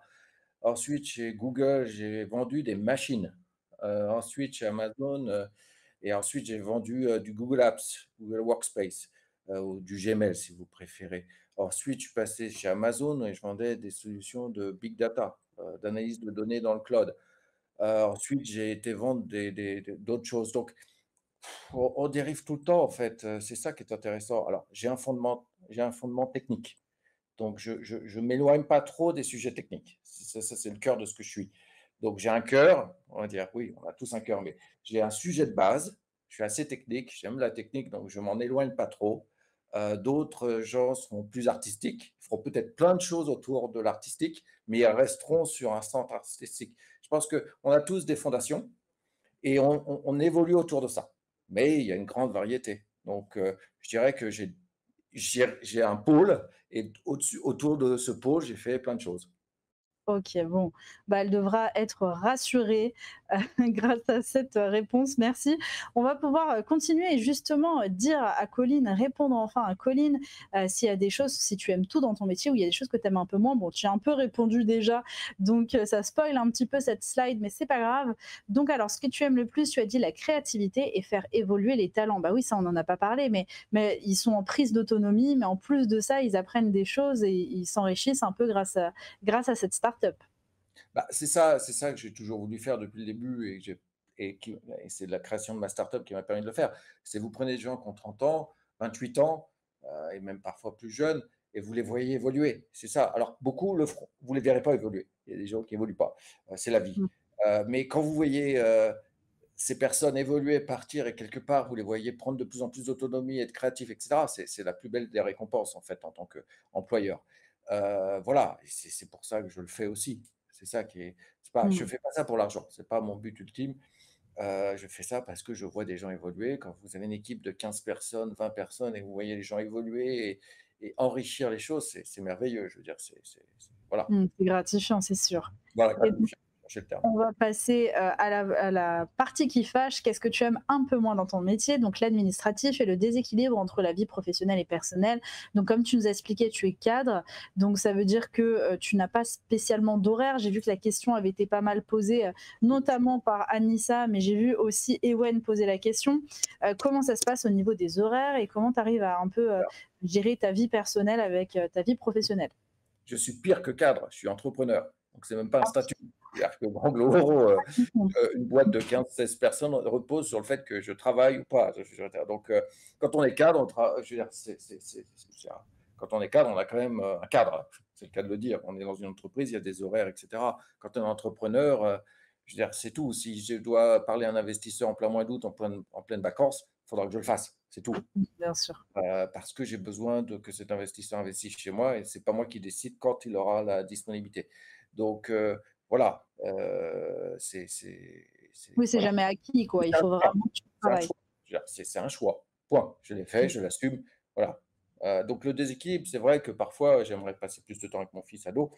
Ensuite, chez Google, j'ai vendu des machines. Ensuite, chez Amazon, et ensuite j'ai vendu, du Google Apps, Google Workspace. ou du Gmail si vous préférez. Ensuite, je suis passé chez Amazon et je vendais des solutions de big data, d'analyse de données dans le cloud. Ensuite, j'ai été vendre d'autres choses. Donc, on dérive tout le temps, en fait. C'est ça qui est intéressant. Alors, j'ai un fondement technique. Donc, je m'éloigne pas trop des sujets techniques. Ça, c'est le cœur de ce que je suis. Donc, j'ai un cœur, on va dire, oui, on a tous un cœur, mais j'ai un sujet de base. Je suis assez technique, j'aime la technique, donc je m'en éloigne pas trop. D'autres gens seront plus artistiques, feront peut-être plein de choses autour de l'artistique, mais ils resteront sur un centre artistique. Je pense qu'on a tous des fondations et on évolue autour de ça. Mais il y a une grande variété. Donc, je dirais que j'ai un pôle et autour de ce pôle, j'ai fait plein de choses. OK, bon, bah, elle devra être rassurée, grâce à cette, réponse. Merci. On va pouvoir, continuer et justement, dire à Colline, répondre enfin à Colline, s'il y a des choses si tu aimes tout dans ton métier ou il y a des choses que tu aimes un peu moins. Bon, tu as un peu répondu déjà, donc ça spoil un petit peu cette slide, mais c'est pas grave. Donc alors, ce que tu aimes le plus, tu as dit la créativité et faire évoluer les talents. Bah oui, ça, on n'en a pas parlé, mais ils sont en prise d'autonomie, mais en plus de ça, ils apprennent des choses et ils s'enrichissent un peu grâce à cette start-up. Bah, c'est ça que j'ai toujours voulu faire depuis le début et c'est la création de ma startup qui m'a permis de le faire. C'est vous prenez des gens qui ont 30 ans, 28 ans, et même parfois plus jeunes et vous les voyez évoluer. C'est ça. Alors beaucoup le feront, vous les verrez pas évoluer. Il y a des gens qui évoluent pas, c'est la vie. Mmh. Mais quand vous voyez, ces personnes évoluer, partir et quelque part vous les voyez prendre de plus en plus d'autonomie, être créatifs et cetera, c'est la plus belle des récompenses en fait en tant qu'employeur. Voilà et c'est pour ça que je le fais aussi. C'est ça qui est c'est pas je Mmh. fais pas ça pour l'argent, c'est pas mon but ultime. Je fais ça parce que je vois des gens évoluer. Quand vous avez une équipe de 15 personnes, 20 personnes et vous voyez les gens évoluer et enrichir les choses, c'est merveilleux. Je veux dire, voilà. Mmh, c'est gratifiant, c'est sûr. Voilà, Et donc gratifiant, j'ai le terme. on va passer, à la partie qui fâche. Qu'est-ce que tu aimes un peu moins dans ton métier? Donc l'administratif et le déséquilibre entre la vie professionnelle et personnelle. Donc comme tu nous as expliqué, tu es cadre, donc ça veut dire que, tu n'as pas spécialement d'horaire. J'ai vu que la question avait été pas mal posée, notamment par Anissa, mais j'ai vu aussi Ewen poser la question. Comment ça se passe au niveau des horaires et comment tu arrives à un peu, gérer ta vie personnelle avec, ta vie professionnelle? Je suis pire que cadre, je suis entrepreneur. Donc c'est même pas un statut. C'est-à-dire que en gros, une boîte de 15-16 personnes repose sur le fait que je travaille ou pas. Donc, quand on est cadre, je veux dire, quand on est cadre, on a quand même un cadre. C'est le cas de le dire. On est dans une entreprise, il y a des horaires, etc. Quand on est entrepreneur, je veux dire, c'est tout. Si je dois parler à un investisseur en plein mois d'août, en pleine vacances, il faudra que je le fasse. C'est tout. Bien sûr. Parce que j'ai besoin que cet investisseur investisse chez moi et c'est pas moi qui décide quand il aura la disponibilité. Donc, voilà, Oui, c'est voilà. jamais acquis, quoi. Il C'est un faut choix. vraiment que tu C'est un travailles. choix. Je veux dire, c'est un choix. Point. Je l'ai fait, Mmh. je l'assume. Voilà. Donc le déséquilibre, c'est vrai que parfois, j'aimerais passer plus de temps avec mon fils ado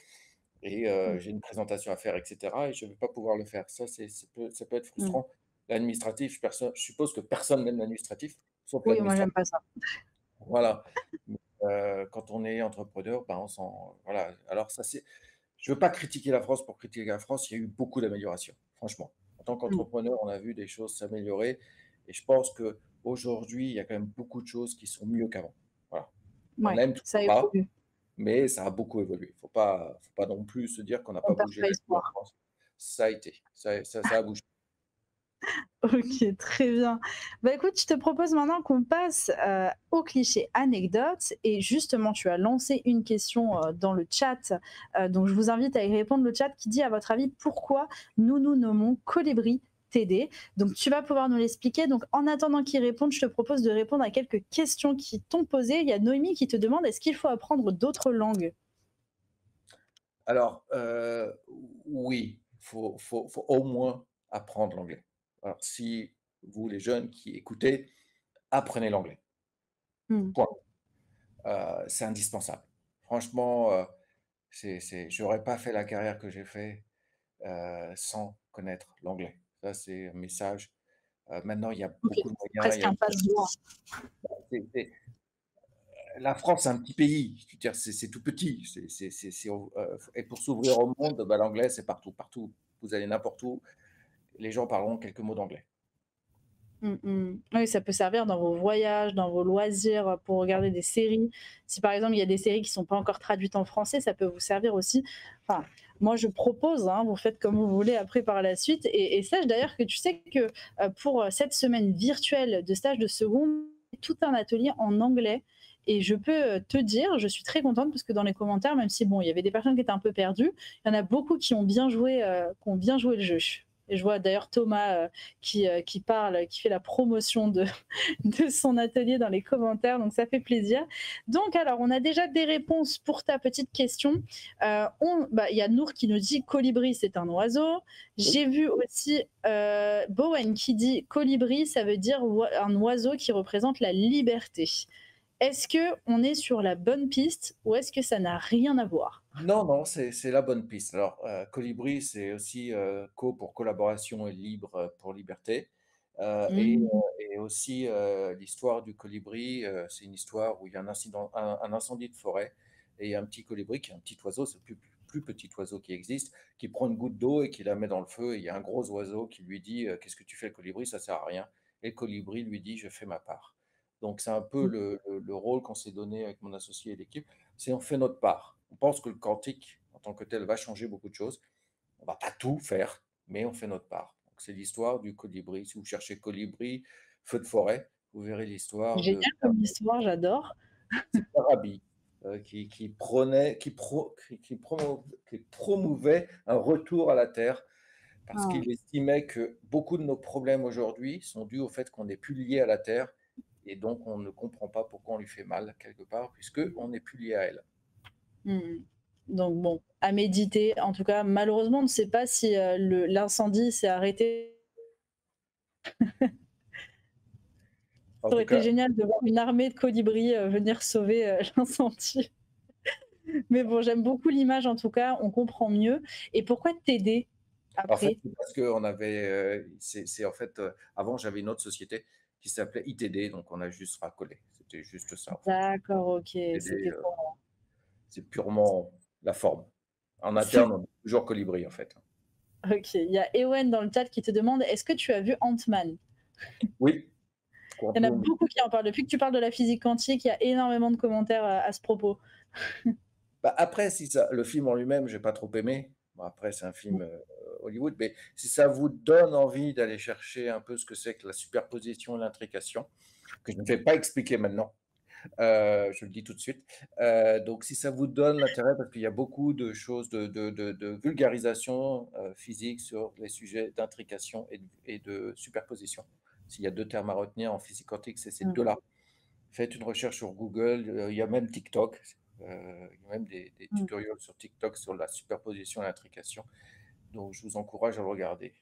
et Mmh. j'ai une présentation à faire et cetera et je ne vais pas pouvoir le faire. Ça peut être Mmh. frustrant. L'administratif, je suppose que personne n'aime l'administratif, sauf Oui, moi, j'aime l'administratif. pas ça. Voilà. Quand on est entrepreneur, ben, on s'en voilà. Alors ça, je veux pas critiquer la France pour critiquer la France, il y a eu beaucoup d'améliorations, franchement. En tant Mmh. qu'entrepreneur, on a vu des choses s'améliorer et je pense qu'aujourd'hui, il y a quand même beaucoup de choses qui sont mieux qu'avant. Voilà. On Ouais, n'aime ça toujours pas, évolue. mais ça a beaucoup évolué. Faut pas non plus se dire qu'on n'a On pas perd bougé pas la vie en espoir. France. Ça a été, ça a bougé. OK, très bien. Bah, écoute, je te propose maintenant qu'on passe, au cliché anecdote et justement, tu as lancé une question, dans le chat, donc je vous invite à y répondre. Le chat qui dit: «À votre avis, pourquoi nous nous nommons Colibri TD?» Donc tu vas pouvoir nous l'expliquer. Donc en attendant qu'ils répondent, je te propose de répondre à quelques questions qui t'ont posées. Il y a Noémie qui te demande: «Est-ce qu'il faut apprendre d'autres langues?» Alors, oui, faut au moins apprendre l'anglais. Alors si vous, les jeunes qui écoutez, apprenez l'anglais, Mmh. point. C'est indispensable. Franchement, j'aurais pas fait la carrière que j'ai fait, sans connaître l'anglais. Ça, c'est un message. Maintenant, il y a OK, beaucoup de c'est moyens, il y presque a un passe-droit. c'est la France, c'est un petit pays. Je veux dire, c'est tout petit. Et pour s'ouvrir au monde, bah, l'anglais, c'est partout, partout. Vous allez n'importe où, les gens parleront quelques mots d'anglais. Oui, ça peut servir dans vos voyages, dans vos loisirs, pour regarder des séries. Si par exemple, il y a des séries qui sont pas encore traduites en français, ça peut vous servir aussi. Enfin, moi je propose, hein, vous faites comme vous voulez après par la suite et sache d'ailleurs que tu sais que, pour, cette semaine virtuelle de stage de seconde, tout un atelier en anglais et je peux, te dire, je suis très contente parce que dans les commentaires, même si bon, il y avait des personnes qui étaient un peu perdues, il y en a beaucoup qui ont bien joué le jeu et je vois d'ailleurs Thomas, qui parle, qui fait la promotion de, de son atelier dans les commentaires, donc ça fait plaisir. Donc alors, on a déjà des réponses pour ta petite question. Il y a Nour qui nous dit colibri, c'est un oiseau. Oui. J'ai vu aussi Bowen qui dit colibri, ça veut dire un oiseau qui représente la liberté. Est-ce que on est sur la bonne piste ou est-ce que ça n'a rien à voir? Non, non, c'est la bonne piste. Alors, colibri, c'est aussi, co pour collaboration et libre, pour liberté, heu et heu Mmh. et aussi, l'histoire du colibri, c'est une histoire où il y a un incendie de forêt et il y a un petit colibri qui est un petit oiseau, c'est le plus petit oiseau qui existe, qui prend une goutte d'eau et qui la met dans le feu et il y a un gros oiseau qui lui dit: «Qu'est-ce que tu fais le colibri? Ça sert à rien» et le colibri lui dit: «Je fais ma part». Donc c'est un peu le rôle qu'on s'est donné avec mon associé et l'équipe, c'est on fait notre part. On pense que le quantique, en tant que tel, va changer beaucoup de choses. On va pas tout faire, mais on fait notre part. Donc c'est l'histoire du colibri. Si vous cherchez colibri, feu de forêt, vous verrez l'histoire Génial de comme histoire, j'adore. c'est Arabi, qui prônait qui promouvait un retour à la terre parce Ah. qu'il estimait que beaucoup de nos problèmes aujourd'hui sont dus au fait qu'on n'est plus lié à la terre et donc on ne comprend pas pourquoi on lui fait mal quelque part puisqu'on n'est plus lié à elle. Mmh. Donc bon, à méditer. En tout cas, malheureusement, on ne sait pas si, le l'incendie s'est arrêté. En Ça aurait tout été cas, génial de voir une armée de colibris, venir sauver, l'incendie. Mais bon, j'aime beaucoup l'image en tout cas, on comprend mieux et pourquoi t'aider en fait, après? c'est parce qu'on avait, c'est en fait, avant j'avais une autre société qui s'appelait ITD, donc on a juste racolé. C'était juste ça en fait. D'accord, OK, ITD, c'était pour c'est purement la forme. En c'est interne, on dit toujours colibri en fait. OK. Il y a Ewen dans le chat qui te demande: «Est-ce que tu as vu Ant-Man?» Oui, Il y en a quantum. beaucoup qui en parlent. Depuis que tu parles de la physique quantique, il y a énormément de commentaires, à ce propos. Bah, après si ça le film en lui-même, j'ai pas trop aimé. Bon après c'est un Mmh. film, Hollywood, mais si ça vous donne envie d'aller chercher un peu ce que c'est que la superposition et l'intrication, que je ne vais pas expliquer maintenant. Je le dis tout de suite. Donc si ça vous donne l'intérêt, parce qu'il y a beaucoup de choses de vulgarisation, physique sur les sujets d'intrication et de superposition. S'il y a 2 termes à retenir en physique quantique, c'est ces Mmh. 2 là. Faites une recherche sur Google, il y a même TikTok, il y a même des Mmh. tutoriels sur TikTok sur la superposition et l'intrication. Donc je vous encourage à le regarder.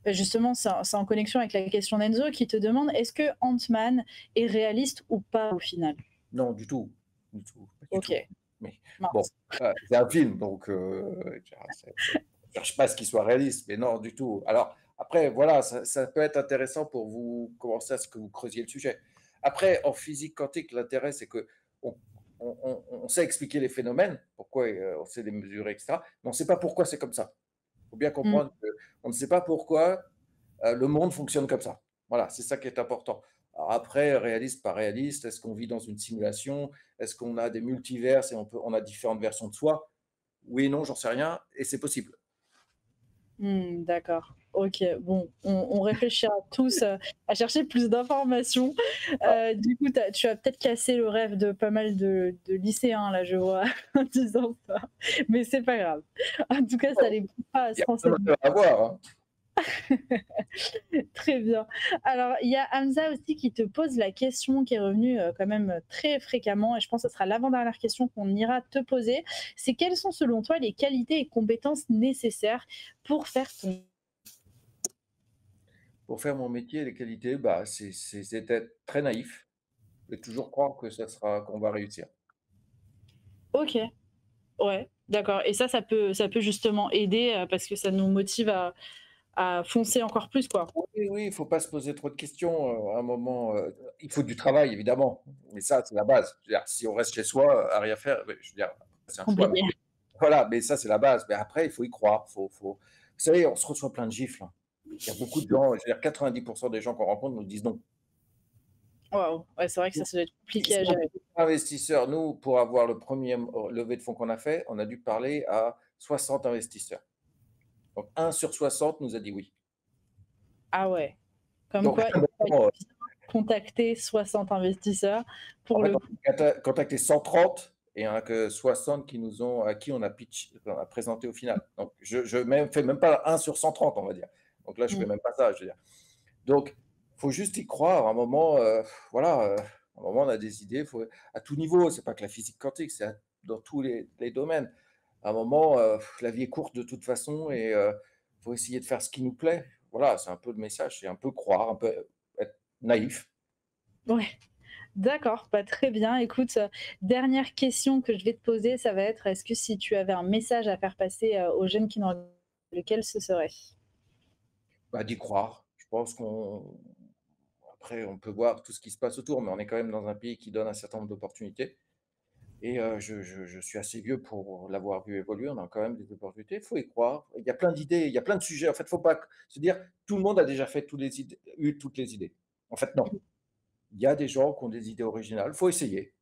Justement, c'est en connexion avec la question d'Enzo qui te demande: «Est-ce que Ant-Man est réaliste ou pas au final?» Non, du tout, pas du tout. OK, Mais bon, mince. c'est un film, donc je cherche pas à ce qu'il soit réaliste, mais non, du tout. Alors après, voilà, ça peut être intéressant pour vous commencer à ce que vous creusiez le sujet. Après, en physique quantique, l'intérêt, c'est qu'on on sait expliquer les phénomènes, pourquoi, on sait les mesurer, et cetera, mais on ne sait pas pourquoi c'est comme ça. Il faut bien Mmh. comprendre qu'on ne sait pas pourquoi le monde fonctionne comme ça. Voilà, c'est ça qui est important. Alors après, réaliste, pas réaliste, est-ce qu'on vit dans une simulation? Est-ce qu'on a des multiverses et on a différentes versions de soi? Oui et non, j'en sais rien, et c'est possible. Mmh, d'accord. OK, bon, on réfléchira tous, à chercher plus d'informations. Ah, Du coup, tu as peut-être cassé le rêve de pas mal de lycéens là, je vois, en disant ça, mais c'est pas grave. En tout cas, ça les pousse pas à il se y a plein renseigner. d'affaires à voir, hein. Très bien. Alors, il y a Hamza aussi qui te pose la question qui est revenue, quand même, très fréquemment et je pense que ce sera l'avant-dernière question qu'on ira te poser. C'est quelles sont selon toi les qualités et compétences nécessaires pour faire ton. Pour faire mon métier, les qualités, bah, c'est d'être très naïf et toujours croire que qu'on va réussir. OK, ouais, d'accord et ça peut justement aider, parce que ça nous motive à foncer encore plus, quoi? Oui, oui, il faut pas se poser trop de questions, à un moment, il faut du travail évidemment, mais ça, c'est la base. Je veux dire, si on reste chez soi, à rien faire, beh, je veux dire, c'est un choix, mais Compliqué. voilà, mais ça, c'est la base. Mais après, il faut y croire, faut vous savez, on se reçoit plein de gifles, hein. Il y a beaucoup de gens, je veux dire 90% des gens qu'on rencontre nous disent non. Waouh! Ouais, c'est vrai que ça doit être Ils compliqué à sont gérer. investisseurs. Nous, pour avoir le premier levée de fonds qu'on a fait, on a dû parler à 60 investisseurs. Donc 1 sur 60 nous a dit oui. Ah ouais, comme Donc quoi il faut bon, bien contacter 60 investisseurs en pour fait, le on coup. a contacté 130 et il y en a que 60 qui nous ont à qui on a pitch, qu'on a présenté au final. Donc je même fais même pas 1 sur 130, on va dire. Donc là, je fais Mmh. même pas ça, je veux dire. Donc faut juste y croire. À un moment, voilà, à un moment, on a des idées, faut à tout niveau. C'est pas que la physique quantique, c'est dans tous les domaines. À un moment, la vie est courte de toute façon et faut essayer de faire ce qui nous plaît. Voilà, c'est un peu le message, c'est un peu croire, un peu être naïf. Ouais, d'accord, bah, très bien. Écoute, dernière question que je vais te poser, ça va être, est-ce que si tu avais un message à faire passer, aux jeunes qui n'auraient lequel ce serait? Bah, d'y croire. Je pense qu'on après, on peut voir tout ce qui se passe autour, mais on est quand même dans un pays qui donne un certain nombre d'opportunités et je suis assez vieux pour l'avoir vu évoluer. On a quand même des opportunités, il faut y croire. Il y a plein d'idées, il y a plein de sujets. En fait, il ne faut pas se dire: «Tout le monde a déjà fait eu toutes les idées». En fait, non. Il y a des gens qui ont des idées originales, il faut essayer,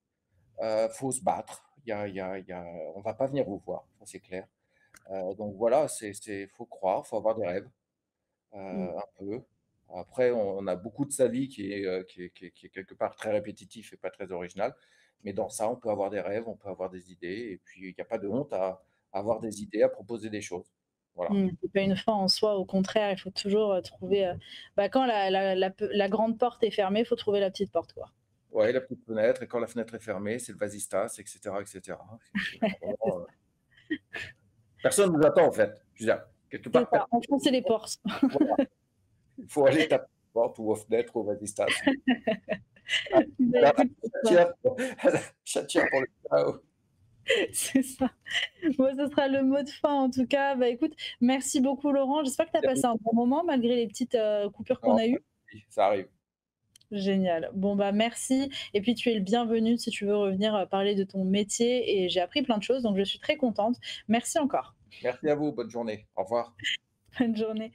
faut se battre. Il y a on va pas venir vous voir, ça c'est clair. Donc voilà, faut croire, faut avoir des rêves. Mmh. Un peu. Après, on a beaucoup de sa vie qui est quelque part très répétitif et pas très original. Mais dans ça, on peut avoir des rêves, on peut avoir des idées et puis il y a pas de honte à avoir des idées, à proposer des choses. Voilà. C'est pas une fin en soi, au contraire, il faut toujours, trouver, bah, quand la grande porte est fermée, il faut trouver la petite porte, quoi. Ouais, la petite fenêtre et quand la fenêtre est fermée, c'est le vasistas et cetera et cetera. Vraiment, personne ne nous attend en fait. Je veux dire, quelque C'est part, ça, enfoncer les portes. voilà, il faut aller taper à la porte ou aux fenêtres ou au vasistas. Bah, Voilà, écoute, c'est ça ça, tire ça tire pour le ciao. c'est ça. Bon, ce sera le mot de fin en tout cas. Bah, écoute, merci beaucoup Laurent. J'espère que tu as passé un bon moment malgré les petites, coupures qu'on Non, a pas eues. de souci, ça arrive. Génial. Bon, bah, merci et puis tu es le bienvenu si tu veux revenir, parler de ton métier et j'ai appris plein de choses donc je suis très contente. Merci encore. Merci à vous, bonne journée. Au revoir. Bonne journée.